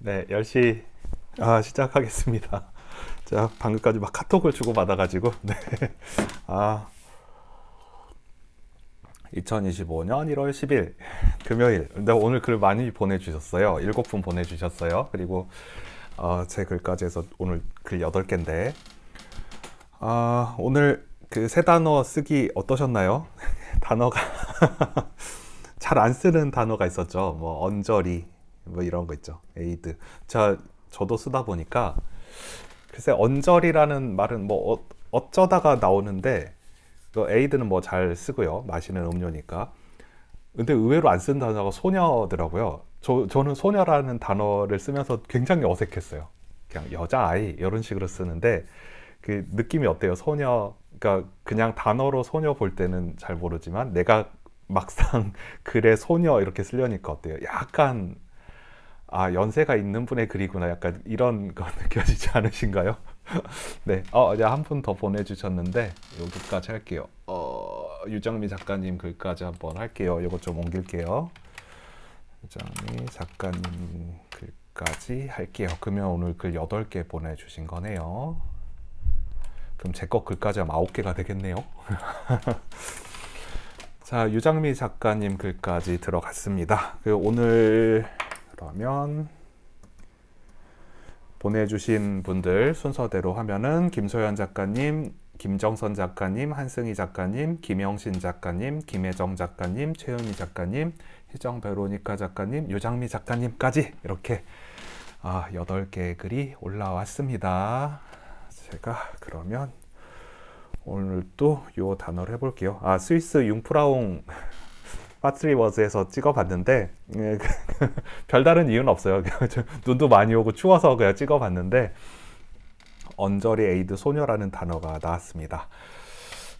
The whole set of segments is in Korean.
네, 10시 시작하겠습니다. 자, 방금까지 막 카톡을 주고받아가지고 네. 아, 2025년 1월 10일 금요일. 근데 오늘 글 많이 보내주셨어요. 7분 보내주셨어요. 그리고 제 글까지 해서 오늘 글 8개인데 오늘 그 세 단어 쓰기 어떠셨나요? 단어가 잘 안 쓰는 단어가 있었죠. 뭐 언저리 뭐 이런 거 있죠. 에이드. 저도 쓰다 보니까 글쎄 언저리라는 말은 뭐 어쩌다가 나오는데 그 에이드는 뭐 잘 쓰고요. 마시는 음료니까. 근데 의외로 안 쓴 단어가 소녀더라고요. 저는 소녀라는 단어를 쓰면서 굉장히 어색했어요. 그냥 여자아이 이런 식으로 쓰는데 그 느낌이 어때요? 소녀, 그러니까 그냥 단어로 소녀 볼 때는 잘 모르지만 내가 막상 글에 소녀 이렇게 쓰려니까 어때요? 약간 연세가 있는 분의 글이구나. 약간 이런 거 느껴지지 않으신가요? 네, 이제 한 분 더 보내주셨는데 여기까지 할게요. 유정미 작가님 글까지 한번 할게요. 이거 좀 옮길게요. 유정미 작가님 글까지 할게요. 그러면 오늘 글 8개 보내주신 거네요. 그럼 제 거 글까지 하면 9개가 되겠네요. 자, 유정미 작가님 글까지 들어갔습니다. 오늘 그러면 보내주신 분들 순서대로 하면은 김소연 작가님, 김정선 작가님, 한승희 작가님, 김영신 작가님, 김혜정 작가님, 최은희 작가님, 희정 베로니카 작가님, 유장미 작가님까지 이렇게 8개 글이 올라왔습니다. 제가 그러면 오늘 또 요 단어를 해볼게요. 스위스 융프라웅 파트리워즈에서 찍어봤는데 별다른 이유는 없어요. 눈도 많이 오고 추워서 그냥 찍어봤는데 언저리 에이드 소녀라는 단어가 나왔습니다.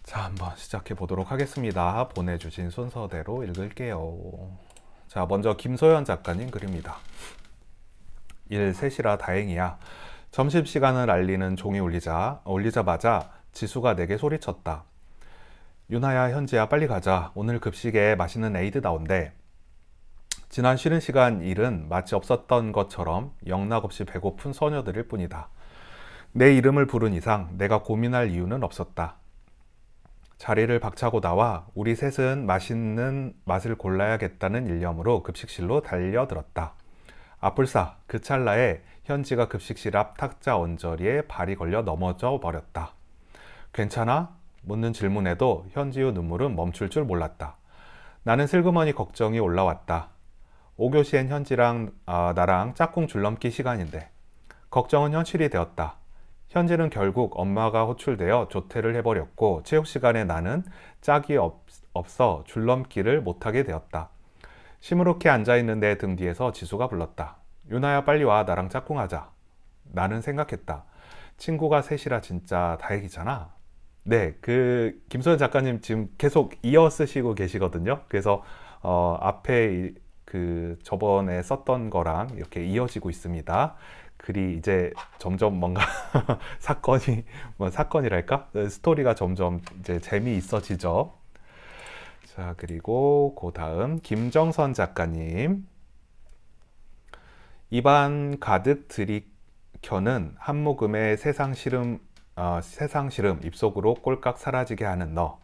자, 한번 시작해 보도록 하겠습니다. 보내주신 순서대로 읽을게요. 자, 먼저 김소연 작가님 글입니다. 일 셋이라 다행이야. 점심시간을 알리는 종이 울리자마자 지수가 내게 소리쳤다. 유나야, 현지야, 빨리 가자. 오늘 급식에 맛있는 에이드 나온대. 지난 쉬는 시간 일은 마치 없었던 것처럼 영락없이 배고픈 소녀들일 뿐이다. 내 이름을 부른 이상 내가 고민할 이유는 없었다. 자리를 박차고 나와 우리 셋은 맛있는 맛을 골라야겠다는 일념으로 급식실로 달려들었다. 아뿔싸, 그 찰나에 현지가 급식실 앞 탁자 언저리에 발이 걸려 넘어져 버렸다. 괜찮아? 묻는 질문에도 현지의 눈물은 멈출 줄 몰랐다. 나는 슬그머니 걱정이 올라왔다. 5교시엔 현지랑 나랑 짝꿍 줄넘기 시간인데 걱정은 현실이 되었다. 현지는 결국 엄마가 호출되어 조퇴를 해버렸고 체육 시간에 나는 짝이 없어 줄넘기를 못하게 되었다. 시무룩해 앉아있는 내 등 뒤에서 지수가 불렀다. 유나야, 빨리 와. 나랑 짝꿍하자. 나는 생각했다. 친구가 셋이라 진짜 다행이잖아. 네, 김소연 작가님 지금 계속 이어 쓰시고 계시거든요. 그래서 앞에 저번에 썼던 거랑 이렇게 이어지고 있습니다. 글이 이제 점점 뭔가 사건이랄까? 스토리가 점점 이제 재미있어지죠. 자, 그리고 그 다음 김정선 작가님. 입안 가득 들이켜는 한 모금의 세상 시름 입속으로 꼴깍 사라지게 하는 너.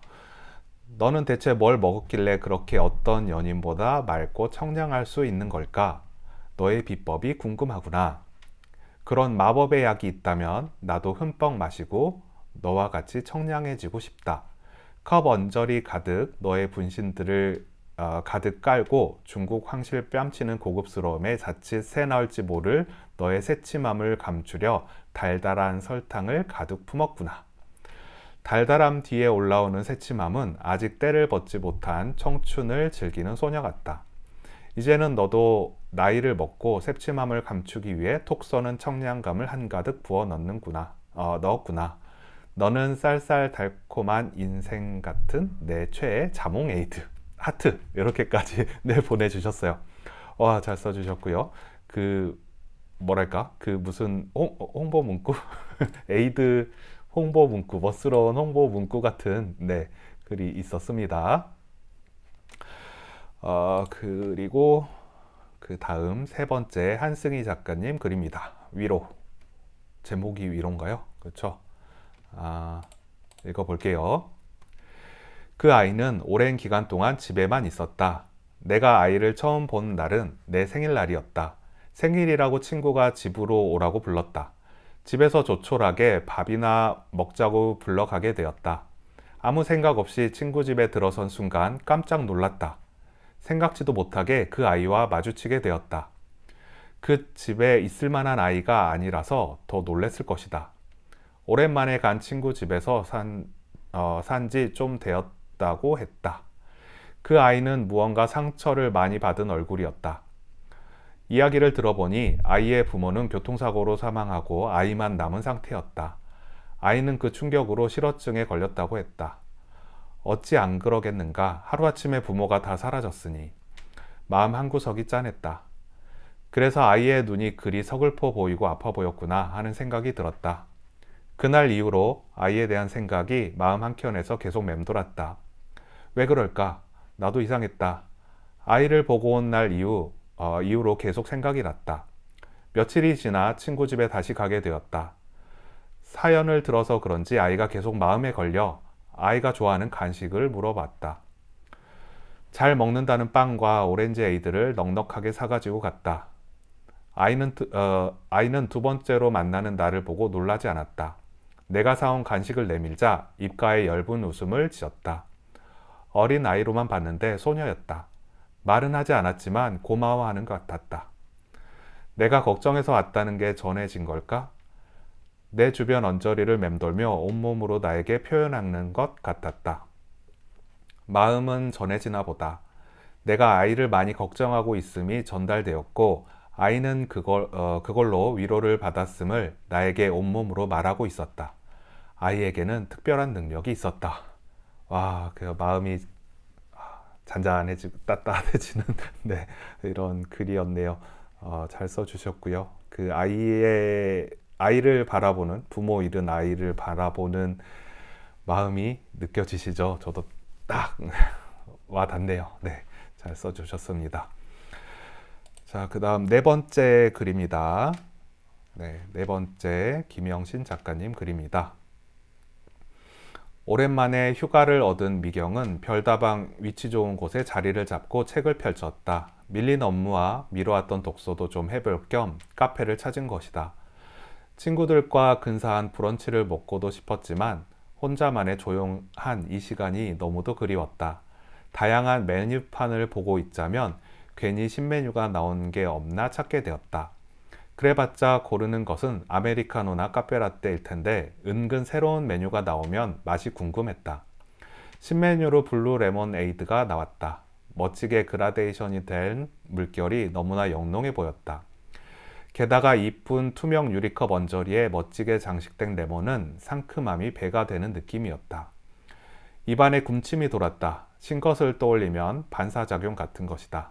너는 대체 뭘 먹었길래 그렇게 어떤 연인보다 맑고 청량할 수 있는 걸까? 너의 비법이 궁금하구나. 그런 마법의 약이 있다면 나도 흠뻑 마시고 너와 같이 청량해지고 싶다. 컵 언저리 가득 너의 분신들을 가득 깔고 중국 황실 뺨치는 고급스러움에 자칫 새 나올지 모를 너의 새침함을 감추려 달달한 설탕을 가득 품었구나. 달달함 뒤에 올라오는 새침함은 아직 때를 벗지 못한 청춘을 즐기는 소녀 같다. 이제는 너도 나이를 먹고 새침함을 감추기 위해 톡 쏘는 청량감을 한가득 부어 넣었구나. 너는 쌀쌀 달콤한 인생 같은 내 최애 자몽 에이드. 하트 이렇게까지 네, 보내주셨어요. 와, 잘 써주셨고요. 무슨 홍보 문구 에이드 홍보 문구, 멋스러운 홍보 문구 같은 네, 글이 있었습니다. 그리고 그 다음 세 번째 한승희 작가님 글입니다. 위로. 제목이 위로인가요? 그렇죠? 읽어볼게요. 그 아이는 오랜 기간 동안 집에만 있었다. 내가 아이를 처음 본 날은 내 생일날이었다. 생일이라고 친구가 집으로 오라고 불렀다. 집에서 조촐하게 밥이나 먹자고 불러가게 되었다. 아무 생각 없이 친구 집에 들어선 순간 깜짝 놀랐다. 생각지도 못하게 그 아이와 마주치게 되었다. 그 집에 있을 만한 아이가 아니라서 더 놀랬을 것이다. 오랜만에 간 친구 집에서 산지 좀 되었다고 했다. 그 아이는 무언가 상처를 많이 받은 얼굴이었다. 이야기를 들어보니 아이의 부모는 교통사고로 사망하고 아이만 남은 상태였다. 아이는 그 충격으로 실어증에 걸렸다고 했다. 어찌 안 그러겠는가. 하루아침에 부모가 다 사라졌으니. 마음 한구석이 짠했다. 그래서 아이의 눈이 그리 서글퍼 보이고 아파 보였구나 하는 생각이 들었다. 그날 이후로 아이에 대한 생각이 마음 한켠에서 계속 맴돌았다. 왜 그럴까? 나도 이상했다. 아이를 보고 온 날 이후로 계속 생각이 났다. 며칠이 지나 친구 집에 다시 가게 되었다. 사연을 들어서 그런지 아이가 계속 마음에 걸려 아이가 좋아하는 간식을 물어봤다. 잘 먹는다는 빵과 오렌지 에이드를 넉넉하게 사가지고 갔다. 아이는 두 번째로 만나는 나를 보고 놀라지 않았다. 내가 사온 간식을 내밀자 입가에 엷은 웃음을 지었다. 어린 아이로만 봤는데 소녀였다. 말은 하지 않았지만 고마워하는 것 같았다. 내가 걱정해서 왔다는 게 전해진 걸까? 내 주변 언저리를 맴돌며 온몸으로 나에게 표현하는 것 같았다. 마음은 전해지나 보다. 내가 아이를 많이 걱정하고 있음이 전달되었고 아이는 그걸로 위로를 받았음을 나에게 온몸으로 말하고 있었다. 아이에게는 특별한 능력이 있었다. 와, 그 마음이 잔잔해지고 따뜻해지는 네, 이런 글이었네요. 잘 써주셨고요. 그 아이를 바라보는, 부모 잃은 아이를 바라보는 마음이 느껴지시죠? 저도 딱 와닿네요. 네, 잘 써주셨습니다. 자, 그 다음 네 번째 글입니다. 네, 네 번째 김영신 작가님 글입니다. 오랜만에 휴가를 얻은 미경은 별다방 위치 좋은 곳에 자리를 잡고 책을 펼쳤다. 밀린 업무와 미뤄왔던 독서도 좀 해볼 겸 카페를 찾은 것이다. 친구들과 근사한 브런치를 먹고도 싶었지만 혼자만의 조용한 이 시간이 너무도 그리웠다. 다양한 메뉴판을 보고 있자면 괜히 신메뉴가 나온 게 없나 찾게 되었다. 그래봤자 고르는 것은 아메리카노나 카페라떼일 텐데 은근 새로운 메뉴가 나오면 맛이 궁금했다. 신메뉴로 블루 레모네이드가 나왔다. 멋지게 그라데이션이 된 물결이 너무나 영롱해 보였다. 게다가 이쁜 투명 유리컵 언저리에 멋지게 장식된 레몬은 상큼함이 배가 되는 느낌이었다. 입안에 군침이 돌았다. 신것을 떠올리면 반사작용 같은 것이다.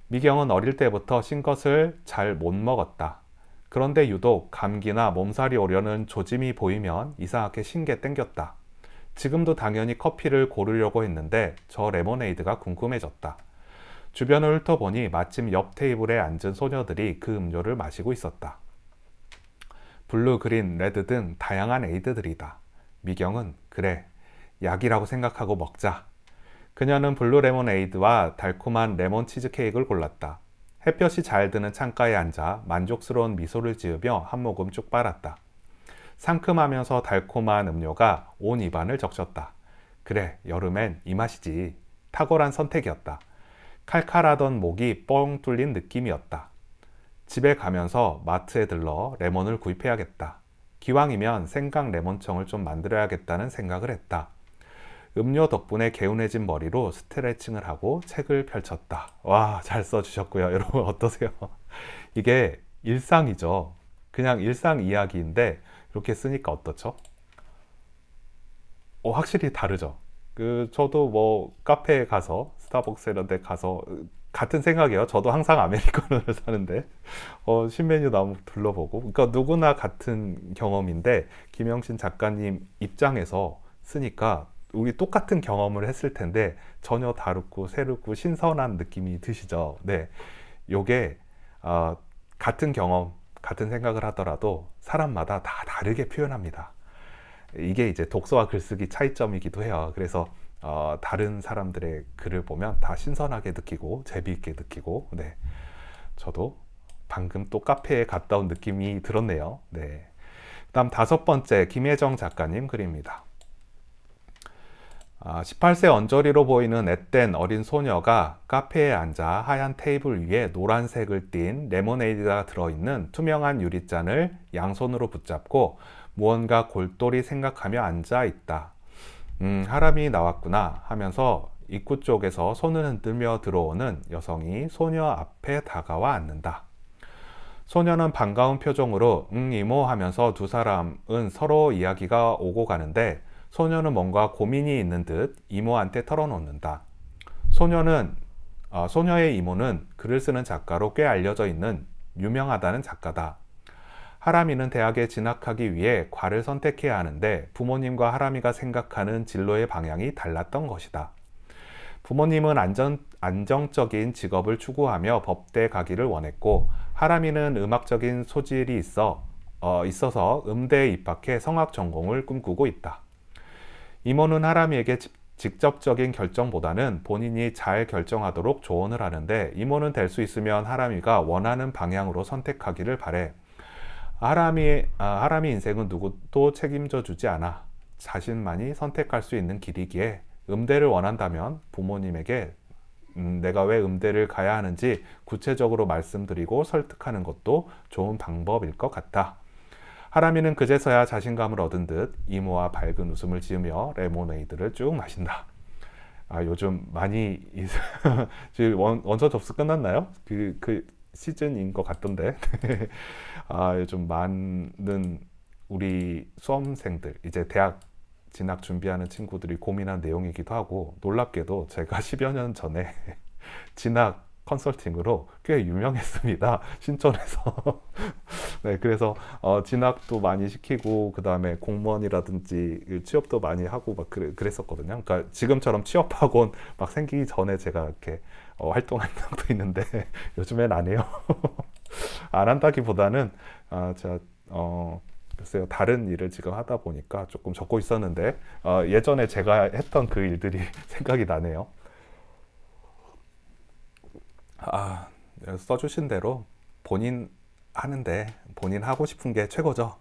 미경은 어릴 때부터 신것을 잘 못 먹었다. 그런데 유독 감기나 몸살이 오려는 조짐이 보이면 이상하게 신게 땡겼다. 지금도 당연히 커피를 고르려고 했는데 저 레모네이드가 궁금해졌다. 주변을 훑어보니 마침 옆 테이블에 앉은 소녀들이 그 음료를 마시고 있었다. 블루, 그린, 레드 등 다양한 에이드들이다. 미경은 그래, 약이라고 생각하고 먹자. 그녀는 블루 레모네이드와 달콤한 레몬 치즈케이크를 골랐다. 햇볕이 잘 드는 창가에 앉아 만족스러운 미소를 지으며 한 모금 쭉 빨았다. 상큼하면서 달콤한 음료가 온 입안을 적셨다. 그래, 여름엔 이 맛이지. 탁월한 선택이었다. 칼칼하던 목이 뻥 뚫린 느낌이었다. 집에 가면서 마트에 들러 레몬을 구입해야겠다. 기왕이면 생강 레몬청을 좀 만들어야겠다는 생각을 했다. 음료 덕분에 개운해진 머리로 스트레칭을 하고 책을 펼쳤다. 와, 잘 써주셨고요. 여러분 어떠세요? 이게 일상이죠. 그냥 일상 이야기인데 이렇게 쓰니까 어떻죠? 확실히 다르죠. 저도 뭐 카페에 가서 스타벅스 이런 데 가서 같은 생각이에요. 저도 항상 아메리카노를 사는데 신메뉴 나오면 둘러보고, 그러니까 누구나 같은 경험인데 김영신 작가님 입장에서 쓰니까 우리 똑같은 경험을 했을 텐데 전혀 다르고 새롭고 신선한 느낌이 드시죠. 네, 요게 같은 경험, 같은 생각을 하더라도 사람마다 다 다르게 표현합니다. 이게 이제 독서와 글쓰기 차이점이기도 해요. 그래서 다른 사람들의 글을 보면 다 신선하게 느끼고 재미있게 느끼고, 네, 저도 방금 또 카페에 갔다 온 느낌이 들었네요. 네. 다음 5번째 김혜정 작가님 글입니다. 18세 언저리로 보이는 앳된 어린 소녀가 카페에 앉아 하얀 테이블 위에 노란색을 띤 레모네이드가 들어있는 투명한 유리잔을 양손으로 붙잡고 무언가 골똘히 생각하며 앉아 있다. 하람이 나왔구나 하면서 입구 쪽에서 손을 흔들며 들어오는 여성이 소녀 앞에 다가와 앉는다. 소녀는 반가운 표정으로 이모 하면서 두 사람은 서로 이야기가 오고 가는데 소녀는 뭔가 고민이 있는 듯 이모한테 털어놓는다. 소녀의 이모는 글을 쓰는 작가로 꽤 알려져 있는 유명하다는 작가다. 하람이는 대학에 진학하기 위해 과를 선택해야 하는데 부모님과 하람이가 생각하는 진로의 방향이 달랐던 것이다. 부모님은 안정적인 직업을 추구하며 법대 가기를 원했고 하람이는 음악적인 소질이 있어서 음대에 입학해 성악 전공을 꿈꾸고 있다. 이모는 하람이에게 직접적인 결정보다는 본인이 잘 결정하도록 조언을 하는데 이모는 될 수 있으면 하람이가 원하는 방향으로 선택하기를 바래. 하람이 인생은 누구도 책임져 주지 않아. 자신만이 선택할 수 있는 길이기에 음대를 원한다면 부모님에게 내가 왜 음대를 가야 하는지 구체적으로 말씀드리고 설득하는 것도 좋은 방법일 것 같다. 하람이는 그제서야 자신감을 얻은 듯 이모와 밝은 웃음을 지으며 레모네이드를 쭉 마신다. 요즘 많이 지금 원서 접수 끝났나요? 그 시즌인 것 같던데. 요즘 많은 우리 수험생들, 이제 대학 진학 준비하는 친구들이 고민한 내용이기도 하고, 놀랍게도 제가 10여 년 전에 진학 컨설팅으로 꽤 유명했습니다. 신촌에서. 네, 그래서 진학도 많이 시키고 그 다음에 공무원이라든지 취업도 많이 하고 막 그랬었거든요. 그러니까 지금처럼 취업학원 막 생기기 전에 제가 이렇게 활동한 적도 있는데 요즘엔 안 해요. 안 한다기보다는 제가 글쎄요, 다른 일을 지금 하다 보니까 조금 적고 있었는데 예전에 제가 했던 그 일들이 생각이 나네요. 써주신 대로 본인 하는데 본인 하고 싶은 게 최고죠.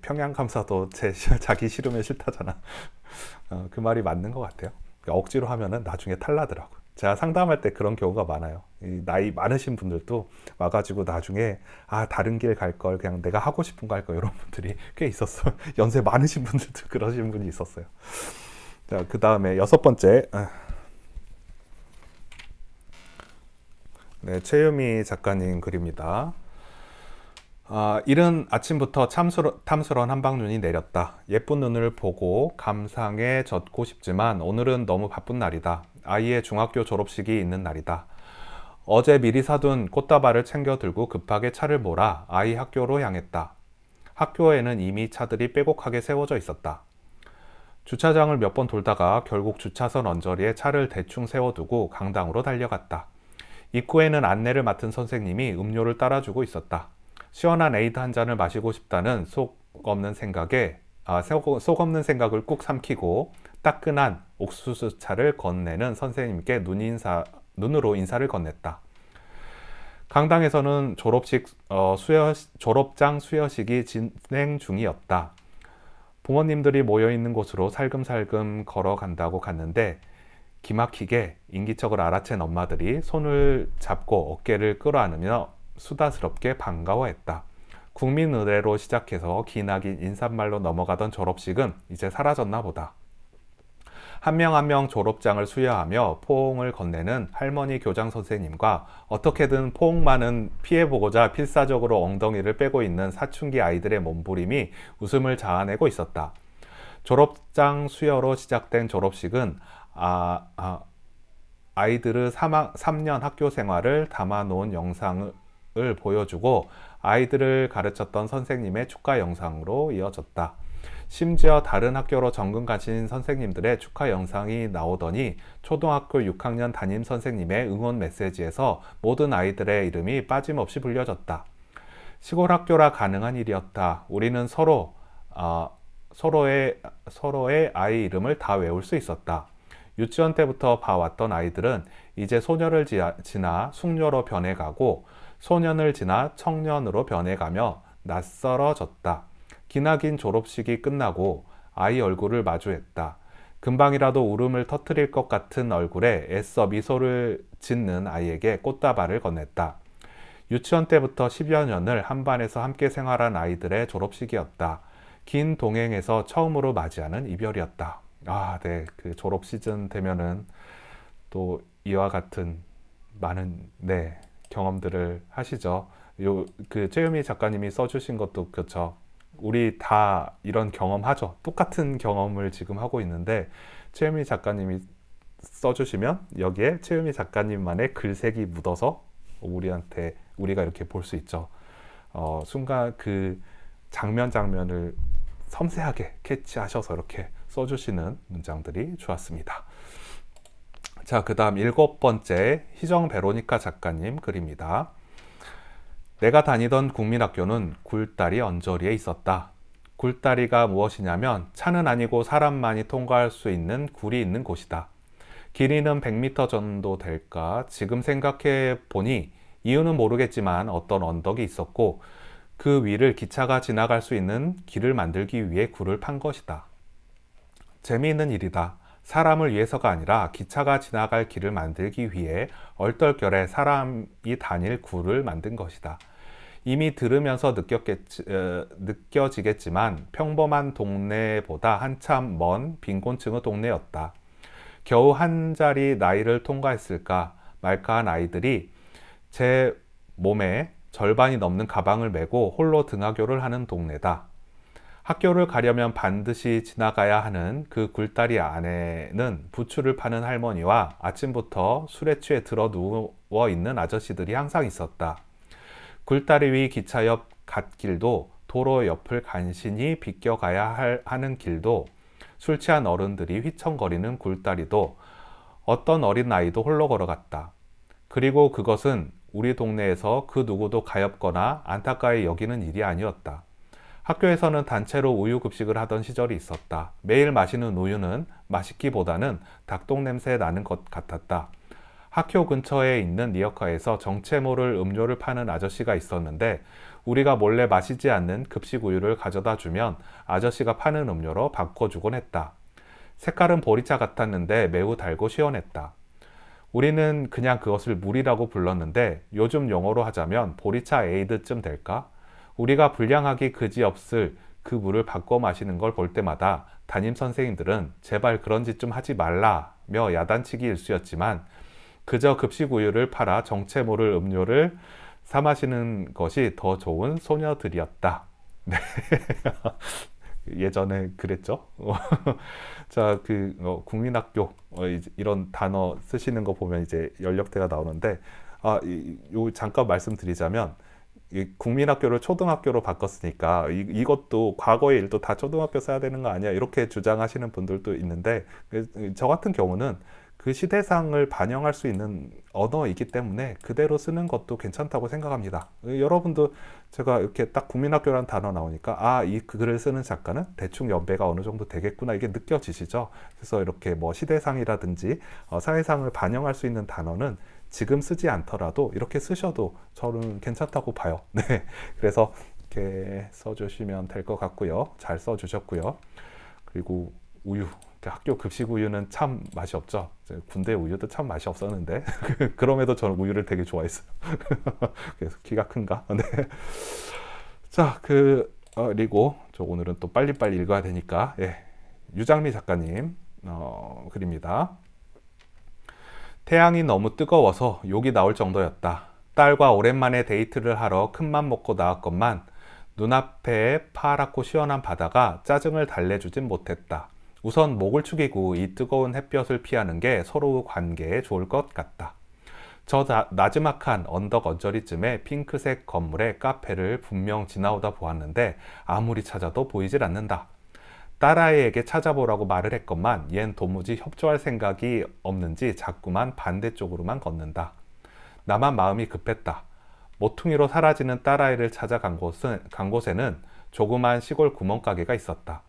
평양감사도 자기 싫으면 싫다잖아. 그 말이 맞는 것 같아요. 그러니까 억지로 하면은 나중에 탈나더라고요. 제가 상담할 때 그런 경우가 많아요. 나이 많으신 분들도 와가지고 나중에 다른 길 갈 걸 그냥 내가 하고 싶은 거 할 걸, 이런 분들이 꽤 있었어요. 연세 많으신 분들도 그러신 분이 있었어요. 자, 그 다음에 6번째. 네, 최유미 작가님 글입니다. 이른 아침부터 탐스러운 한방눈이 내렸다. 예쁜 눈을 보고 감상에 젖고 싶지만 오늘은 너무 바쁜 날이다. 아이의 중학교 졸업식이 있는 날이다. 어제 미리 사둔 꽃다발을 챙겨 들고 급하게 차를 몰아 아이 학교로 향했다. 학교에는 이미 차들이 빼곡하게 세워져 있었다. 주차장을 몇 번 돌다가 결국 주차선 언저리에 차를 대충 세워두고 강당으로 달려갔다. 입구에는 안내를 맡은 선생님이 음료를 따라주고 있었다. 시원한 에이드 한 잔을 마시고 싶다는 속 없는 생각을 꾹 삼키고 따끈한 옥수수차를 건네는 선생님께 눈으로 인사를 건넸다. 강당에서는 졸업장 수여식이 진행 중이었다. 부모님들이 모여있는 곳으로 살금살금 걸어간다고 갔는데 기막히게 인기척을 알아챈 엄마들이 손을 잡고 어깨를 끌어안으며 수다스럽게 반가워했다. 국민의례로 시작해서 기나긴 인사말로 넘어가던 졸업식은 이제 사라졌나 보다. 한 명 한 명 졸업장을 수여하며 포옹을 건네는 할머니 교장 선생님과 어떻게든 포옹만은 피해보고자 필사적으로 엉덩이를 빼고 있는 사춘기 아이들의 몸부림이 웃음을 자아내고 있었다. 졸업장 수여로 시작된 졸업식은 아이들의 3년 학교 생활을 담아놓은 영상을 보여주고 아이들을 가르쳤던 선생님의 축하 영상으로 이어졌다. 심지어 다른 학교로 전근 가신 선생님들의 축하 영상이 나오더니 초등학교 6학년 담임 선생님의 응원 메시지에서 모든 아이들의 이름이 빠짐없이 불려졌다. 시골 학교라 가능한 일이었다. 우리는 서로의 아이 이름을 다 외울 수 있었다. 유치원 때부터 봐왔던 아이들은 이제 소녀를 지나 숙녀로 변해가고 소년을 지나 청년으로 변해가며 낯설어졌다. 기나긴 졸업식이 끝나고 아이 얼굴을 마주했다. 금방이라도 울음을 터뜨릴 것 같은 얼굴에 애써 미소를 짓는 아이에게 꽃다발을 건넸다. 유치원 때부터 10여 년을 한 반에서 함께 생활한 아이들의 졸업식이었다. 긴 동행에서 처음으로 맞이하는 이별이었다. 네, 그 졸업 시즌 되면은 또 이와 같은 많은 경험들을 하시죠. 그 최유미 작가님이 써주신 것도 그렇죠. 우리 다 이런 경험 하죠. 똑같은 경험을 지금 하고 있는데 최유미 작가님이 써주시면 여기에 최유미 작가님만의 글색이 묻어서 우리가 이렇게 볼 수 있죠. 순간 그 장면을 섬세하게 캐치하셔서 이렇게 써주시는 문장들이 좋았습니다. 자, 그 다음 7번째 희정 베로니카 작가님 글입니다. 내가 다니던 국민학교는 굴다리 언저리에 있었다. 굴다리가 무엇이냐면 차는 아니고 사람만이 통과할 수 있는 굴이 있는 곳이다. 길이는 100m 정도 될까? 지금 생각해 보니 이유는 모르겠지만 어떤 언덕이 있었고 그 위를 기차가 지나갈 수 있는 길을 만들기 위해 굴을 판 것이다. 재미있는 일이다. 사람을 위해서가 아니라 기차가 지나갈 길을 만들기 위해 얼떨결에 사람이 다닐 굴을 만든 것이다. 이미 들으면서 느껴지겠지만 평범한 동네보다 한참 먼 빈곤층의 동네였다. 겨우 한 자리 나이를 통과했을까 말까 한 아이들이 제 몸에 절반이 넘는 가방을 메고 홀로 등하교를 하는 동네다. 학교를 가려면 반드시 지나가야 하는 그 굴다리 안에는 부추를 파는 할머니와 아침부터 술에 취해 들어 누워 있는 아저씨들이 항상 있었다. 굴다리 위 기차 옆 갓길도 도로 옆을 간신히 비껴가야 하는 길도 술 취한 어른들이 휘청거리는 굴다리도 어떤 어린 아이도 홀로 걸어갔다. 그리고 그것은 우리 동네에서 그 누구도 가엾거나 안타까이 여기는 일이 아니었다. 학교에서는 단체로 우유 급식을 하던 시절이 있었다. 매일 마시는 우유는 맛있기보다는 닭똥 냄새 나는 것 같았다. 학교 근처에 있는 리어카에서 정체 모를 음료를 파는 아저씨가 있었는데 우리가 몰래 마시지 않는 급식 우유를 가져다 주면 아저씨가 파는 음료로 바꿔주곤 했다. 색깔은 보리차 같았는데 매우 달고 시원했다. 우리는 그냥 그것을 물이라고 불렀는데 요즘 용어로 하자면 보리차 에이드쯤 될까? 우리가 불량하기 그지없을 그 물을 바꿔 마시는 걸 볼 때마다 담임 선생님들은 제발 그런 짓 좀 하지 말라며 야단치기 일쑤였지만 그저 급식 우유를 팔아 정체 모를 음료를 사 마시는 것이 더 좋은 소녀들이었다. 네. 예전에 그랬죠. 자, 국민학교 이런 단어 쓰시는 거 보면 이제 연령대가 나오는데 요 잠깐 말씀드리자면 국민학교를 초등학교로 바꿨으니까 이것도 과거의 일도 다 초등학교 써야 되는 거 아니야 이렇게 주장하시는 분들도 있는데 저 같은 경우는 그 시대상을 반영할 수 있는 언어이기 때문에 그대로 쓰는 것도 괜찮다고 생각합니다. 여러분도 제가 이렇게 딱 국민학교라는 단어 나오니까 이 글을 쓰는 작가는 대충 연배가 어느 정도 되겠구나 이게 느껴지시죠? 그래서 이렇게 뭐 시대상이라든지 사회상을 반영할 수 있는 단어는 지금 쓰지 않더라도 이렇게 쓰셔도 저는 괜찮다고 봐요. 네, 그래서 이렇게 써주시면 될 것 같고요. 잘 써주셨고요. 그리고 우유, 학교 급식 우유는 참 맛이 없죠. 군대 우유도 참 맛이 없었는데 그럼에도 저는 우유를 되게 좋아했어요. 그래서 키가 큰가? 네. 자, 그리고 저 오늘은 또 빨리빨리 읽어야 되니까 유장미 작가님 글입니다. 태양이 너무 뜨거워서 욕이 나올 정도였다. 딸과 오랜만에 데이트를 하러 큰맘 먹고 나왔건만 눈앞에 파랗고 시원한 바다가 짜증을 달래주진 못했다. 우선 목을 축이고 이 뜨거운 햇볕을 피하는 게 서로 관계에 좋을 것 같다. 저 나지막한 언덕 언저리쯤에 핑크색 건물의 카페를 분명 지나오다 보았는데 아무리 찾아도 보이질 않는다. 딸아이에게 찾아보라고 말을 했건만 얜 도무지 협조할 생각이 없는지 자꾸만 반대쪽으로만 걷는다. 나만 마음이 급했다. 모퉁이로 사라지는 딸아이를 찾아 간 곳에는 조그만 시골 구멍가게가 있었다.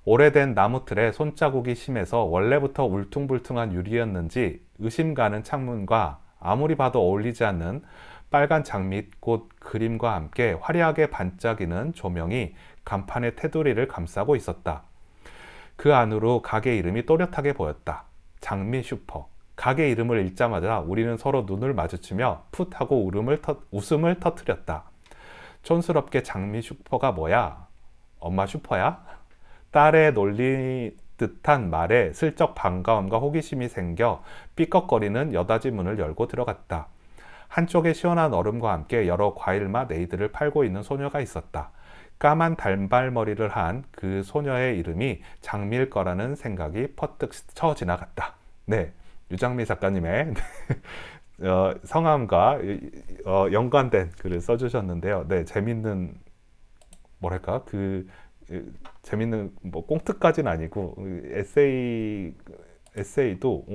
오래된 나무틀에 손자국이 심해서 원래부터 울퉁불퉁한 유리였는지 의심 가는 창문과 아무리 봐도 어울리지 않는 빨간 장미꽃 그림과 함께 화려하게 반짝이는 조명이 간판의 테두리를 감싸고 있었다. 그 안으로 가게 이름이 또렷하게 보였다. 장미 슈퍼. 가게 이름을 읽자마자 우리는 서로 눈을 마주치며 풋 하고 웃음을 터뜨렸다. 촌스럽게 장미 슈퍼가 뭐야? 엄마 슈퍼야? 딸의 놀리 듯한 말에 슬쩍 반가움과 호기심이 생겨 삐걱거리는 여닫이 문을 열고 들어갔다. 한쪽에 시원한 얼음과 함께 여러 과일맛 에이드를 팔고 있는 소녀가 있었다. 까만 단발머리를 한 그 소녀의 이름이 장미일 거라는 생각이 퍼뜩 스쳐 지나갔다. 네, 유장미 작가님의 성함과 연관된 글을 써주셨는데요. 네, 재밌는 뭐랄까 재밌는 뭐 꽁트까지는 아니고 에세이도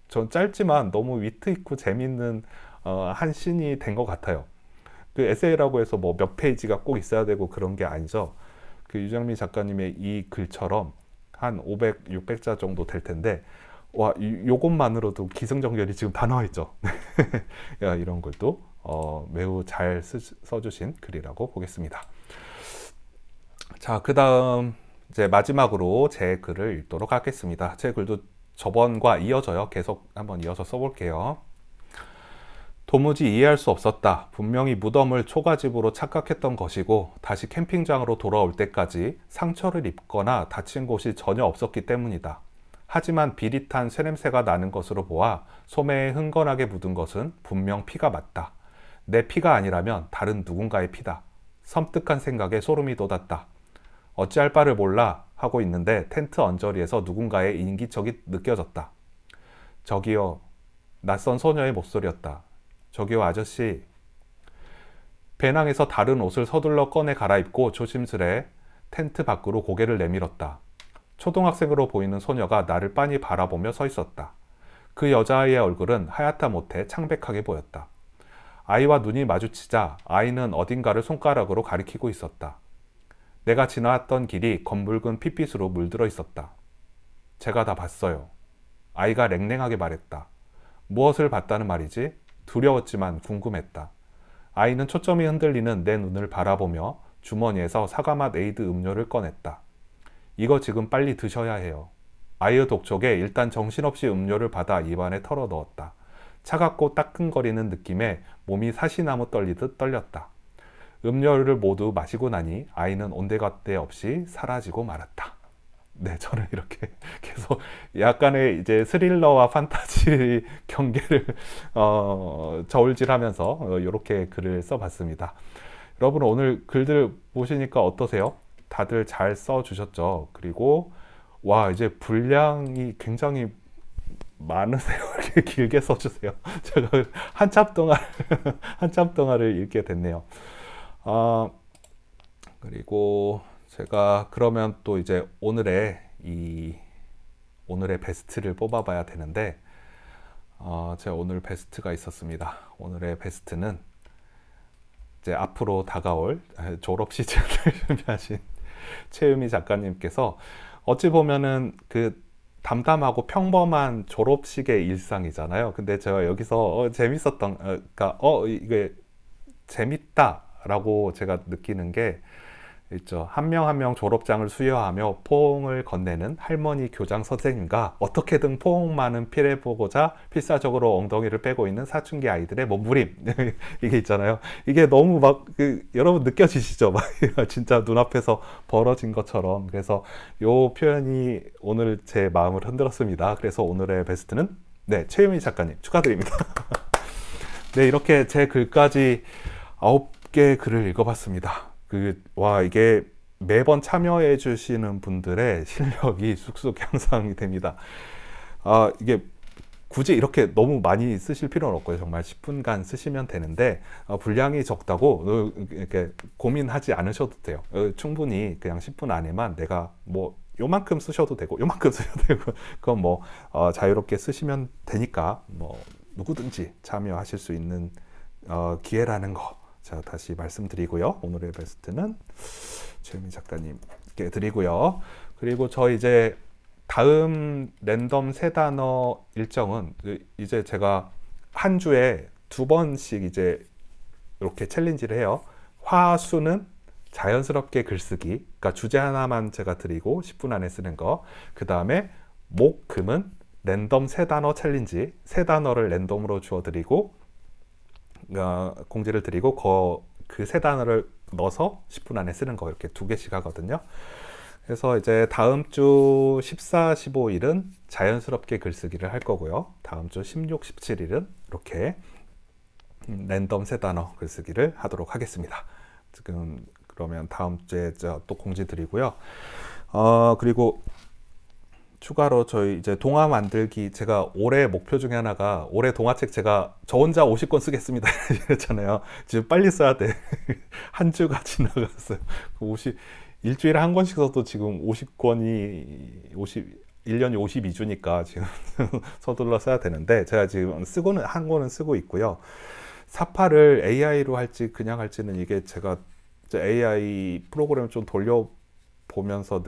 전 짧지만 너무 위트 있고 재밌는 한 신이 된 것 같아요. 그 에세이라고 해서 뭐 몇 페이지가 꼭 있어야 되고 그런 게 아니죠. 그 유장미 작가님의 이 글처럼 한 500, 600자 정도 될 텐데 와, 요것만으로도 기승전결이 지금 다 나와 있죠. 이런 글도 매우 잘 써주신 글이라고 보겠습니다. 자, 그 다음 이제 마지막으로 제 글을 읽도록 하겠습니다. 제 글도 저번과 이어져요. 계속 한번 이어서 써볼게요. 도무지 이해할 수 없었다. 분명히 무덤을 초가집으로 착각했던 것이고 다시 캠핑장으로 돌아올 때까지 상처를 입거나 다친 곳이 전혀 없었기 때문이다. 하지만 비릿한 쇠냄새가 나는 것으로 보아 소매에 흥건하게 묻은 것은 분명 피가 맞다. 내 피가 아니라면 다른 누군가의 피다. 섬뜩한 생각에 소름이 돋았다. 어찌할 바를 몰라 하고 있는데 텐트 언저리에서 누군가의 인기척이 느껴졌다. 저기요. 낯선 소녀의 목소리였다. 저기요 아저씨. 배낭에서 다른 옷을 서둘러 꺼내 갈아입고 조심스레 텐트 밖으로 고개를 내밀었다. 초등학생으로 보이는 소녀가 나를 빤히 바라보며 서 있었다. 그 여자아이의 얼굴은 하얗다 못해 창백하게 보였다. 아이와 눈이 마주치자 아이는 어딘가를 손가락으로 가리키고 있었다. 내가 지나왔던 길이 검붉은 핏빛으로 물들어 있었다. 제가 다 봤어요. 아이가 냉랭하게 말했다. 무엇을 봤다는 말이지? 두려웠지만 궁금했다. 아이는 초점이 흔들리는 내 눈을 바라보며 주머니에서 사과맛 에이드 음료를 꺼냈다. 이거 지금 빨리 드셔야 해요. 아이의 독촉에 일단 정신없이 음료를 받아 입안에 털어 넣었다. 차갑고 따끔거리는 느낌에 몸이 사시나무 떨리듯 떨렸다. 음료를 모두 마시고 나니 아이는 온데간데 없이 사라지고 말았다. 네, 저는 이렇게 계속 약간의 이제 스릴러와 판타지 경계를 저울질하면서 이렇게 글을 써봤습니다. 여러분 오늘 글들 보시니까 어떠세요? 다들 잘 써주셨죠? 그리고 와, 이제 분량이 굉장히 많으세요. 이렇게 길게 써주세요. 제가 한참 동안을 읽게 됐네요. 그리고 제가 그러면 또 이제 오늘의 베스트를 뽑아봐야 되는데 제가 오늘 베스트가 있었습니다. 오늘의 베스트는 이제 앞으로 다가올 졸업 시즌을 준비하신 최유미 작가님께서 어찌 보면은 그 담담하고 평범한 졸업식의 일상이잖아요. 근데 제가 여기서 재밌었던, 그러니까 이게 재밌다라고 제가 느끼는 게 있죠. 한 명 한 명 졸업장을 수여하며 포옹을 건네는 할머니 교장 선생님과 어떻게든 포옹 많은 피를 보고자 필사적으로 엉덩이를 빼고 있는 사춘기 아이들의 몸부림 이게 있잖아요. 이게 너무 막 여러분 느껴지시죠? 막 진짜 눈앞에서 벌어진 것처럼. 그래서 요 표현이 오늘 제 마음을 흔들었습니다. 그래서 오늘의 베스트는 네, 최유미 작가님 축하드립니다. 네, 이렇게 제 글까지 9개 글을 읽어봤습니다. 이게 매번 참여해 주시는 분들의 실력이 쑥쑥 향상이 됩니다. 이게 굳이 이렇게 너무 많이 쓰실 필요는 없고요. 정말 10분간 쓰시면 되는데 분량이 적다고 이렇게 고민하지 않으셔도 돼요. 충분히 그냥 10분 안에만 내가 뭐 요만큼 쓰셔도 되고 요만큼 쓰셔도 되고 그건 뭐 자유롭게 쓰시면 되니까 뭐 누구든지 참여하실 수 있는 기회라는 거 자 다시 말씀드리고요. 오늘의 베스트는 최유미 작가님께 드리고요. 그리고 저 이제 다음 랜덤 세 단어 일정은 이제 제가 한 주에 2번씩 이제 이렇게 챌린지를 해요. 화수는 자연스럽게 글쓰기, 그러니까 주제 하나만 제가 드리고 10분 안에 쓰는 거. 그 다음에 목, 금은 랜덤 세 단어 챌린지, 세 단어를 랜덤으로 주어 드리고 공지를 드리고 그 세 단어를 넣어서 10분 안에 쓰는 거 이렇게 2개씩 하거든요. 그래서 이제 다음 주 14, 15일은 자연스럽게 글쓰기를 할 거고요. 다음 주 16, 17일은 이렇게 랜덤 세 단어 글쓰기를 하도록 하겠습니다. 지금 그러면 다음 주에 또 공지 드리고요. 그리고 추가로 저희 이제 동화 만들기 제가 올해 목표 중에 하나가 올해 동화책 제가 저 혼자 50권 쓰겠습니다 이랬잖아요. 지금 빨리 써야 돼. 한 주가 지나갔어요. 1주일에 한 권씩 써도 지금 50권이 1년이 52주니까 지금 서둘러 써야 되는데 제가 지금 한 권은 쓰고 있고요. 사파를 AI로 할지 그냥 할지는 이게 제가 AI 프로그램을 좀 돌려보면서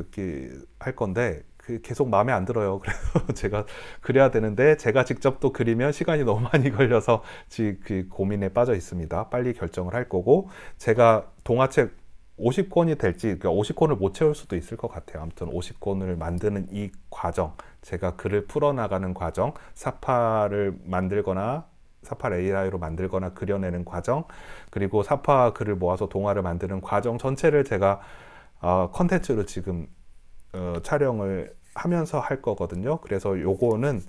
할 건데 계속 마음에 안 들어요. 그래서 제가 그려야 되는데 제가 직접 또 그리면 시간이 너무 많이 걸려서 지금 그 고민에 빠져 있습니다. 빨리 결정을 할 거고 제가 동화책 50권이 될지, 그러니까 50권을 못 채울 수도 있을 것 같아요. 아무튼 50권을 만드는 이 과정, 제가 글을 풀어나가는 과정, 사파를 만들거나 사파를 AI로 만들거나 그려내는 과정, 그리고 사파 글을 모아서 동화를 만드는 과정 전체를 제가 컨텐츠로 지금 촬영을 하면서 할 거거든요. 그래서 요거는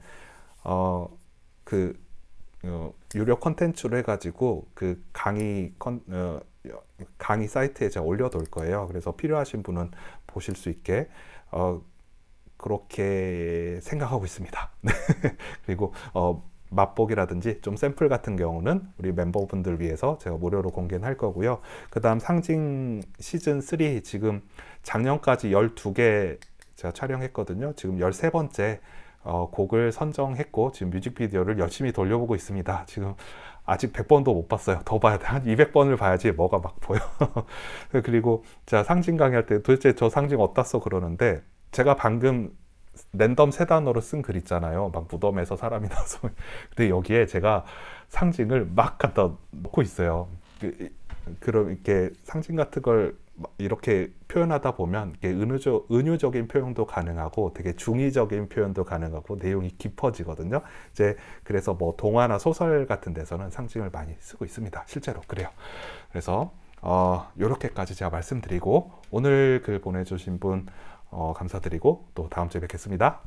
유료 컨텐츠로 해가지고 그 강의 사이트에 제가 올려둘 거예요. 그래서 필요하신 분은 보실 수 있게 그렇게 생각하고 있습니다. 그리고 맛보기라든지 좀 샘플 같은 경우는 우리 멤버분들 위해서 제가 무료로 공개는 할 거고요. 그 다음 상징 시즌3 지금 작년까지 12개 제가 촬영했거든요. 지금 13번째 곡을 선정했고 지금 뮤직비디오를 열심히 돌려보고 있습니다. 지금 아직 100번도 못 봤어요. 더 봐야 돼. 한 200번을 봐야지 뭐가 막 보여. 그리고 제가 상징 강의할 때 도대체 저 상징 어디다 써 그러는데 제가 방금 랜덤 세 단어로 쓴 글 있잖아요. 막 무덤에서 사람이 나서. 근데 여기에 제가 상징을 막 갖다 놓고 있어요. 그럼 이렇게 상징 같은 걸 이렇게 표현하다 보면 이게 은유적인 표현도 가능하고 되게 중의적인 표현도 가능하고 내용이 깊어지거든요. 이제 그래서 뭐 동화나 소설 같은 데서는 상징을 많이 쓰고 있습니다. 실제로 그래요. 그래서 이렇게까지 제가 말씀드리고 오늘 글 보내주신 분 감사드리고 또 다음 주에 뵙겠습니다.